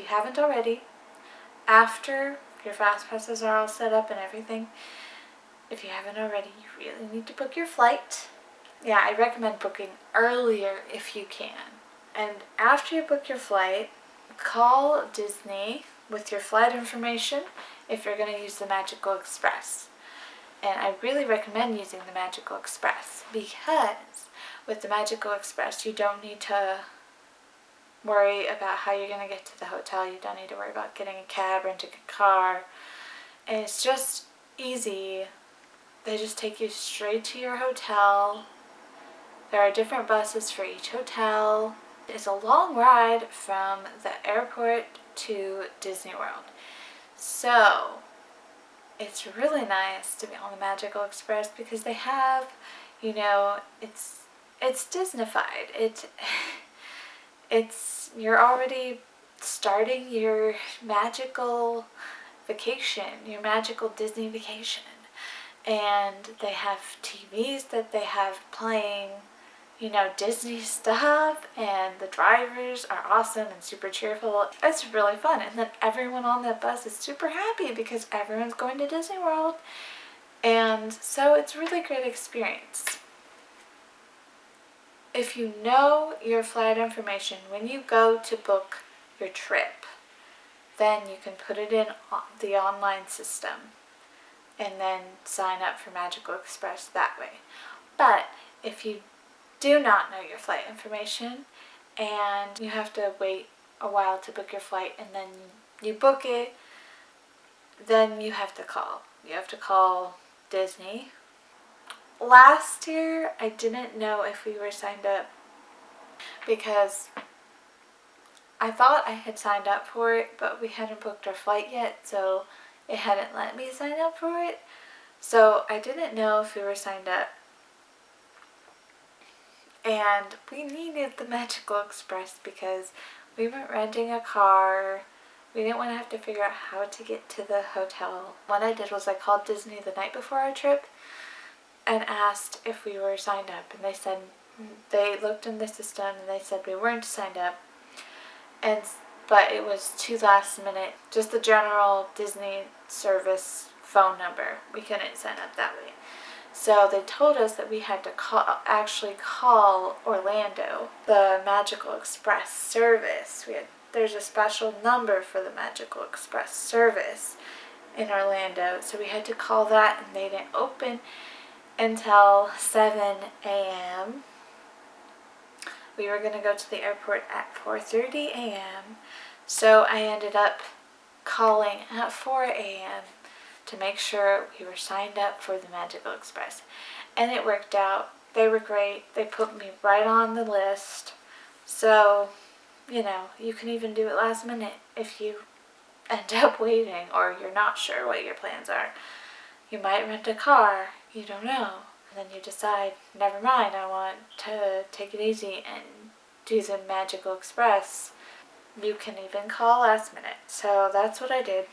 haven't already, after your fast passes are all set up and everything, if you haven't already, you really need to book your flight. Yeah, I recommend booking earlier if you can. And after you book your flight, call Disney with your flight information if you're going to use the Magical Express. And I really recommend using the Magical Express because with the Magical Express you don't need to worry about how you're going to get to the hotel. You don't need to worry about getting a cab, renting a car. And it's just easy. They just take you straight to your hotel. There are different buses for each hotel. It's a long ride from the airport to Disney World. So it's really nice to be on the Magical Express because they have, you know, it's Disneyfied. You're already starting your magical vacation, your magical Disney vacation. And they have TVs that they have playing, you know, Disney stuff, and the drivers are awesome and super cheerful. It's really fun, and then everyone on that bus is super happy because everyone's going to Disney World, and so it's a really great experience. If you know your flight information when you go to book your trip, then you can put it in the online system and then sign up for Magical Express that way. But if you do not know your flight information and you have to wait a while to book your flight and then you book it, then you have to call. You have to call Disney. Last year I didn't know if we were signed up because I thought I had signed up for it, but we hadn't booked our flight yet, so it hadn't let me sign up for it. So I didn't know if we were signed up. And we needed the Magical Express because we weren't renting a car. We didn't want to have to figure out how to get to the hotel. What I did was I called Disney the night before our trip and asked if we were signed up. And they said, they looked in the system and they said we weren't signed up. But it was too last minute. Just the general Disney service phone number. We couldn't sign up that way. So they told us that we had to actually call Orlando, the Magical Express service. There's a special number for the Magical Express service in Orlando. So we had to call that, and they didn't open until 7 a.m. We were going to go to the airport at 4:30 a.m. So I ended up calling at 4 a.m. to make sure we were signed up for the Magical Express. And it worked out. They were great. They put me right on the list. So, you know, you can even do it last minute if you end up waiting or you're not sure what your plans are. You might rent a car. You don't know. And then you decide, never mind, I want to take it easy and do the Magical Express. You can even call last minute. So that's what I did.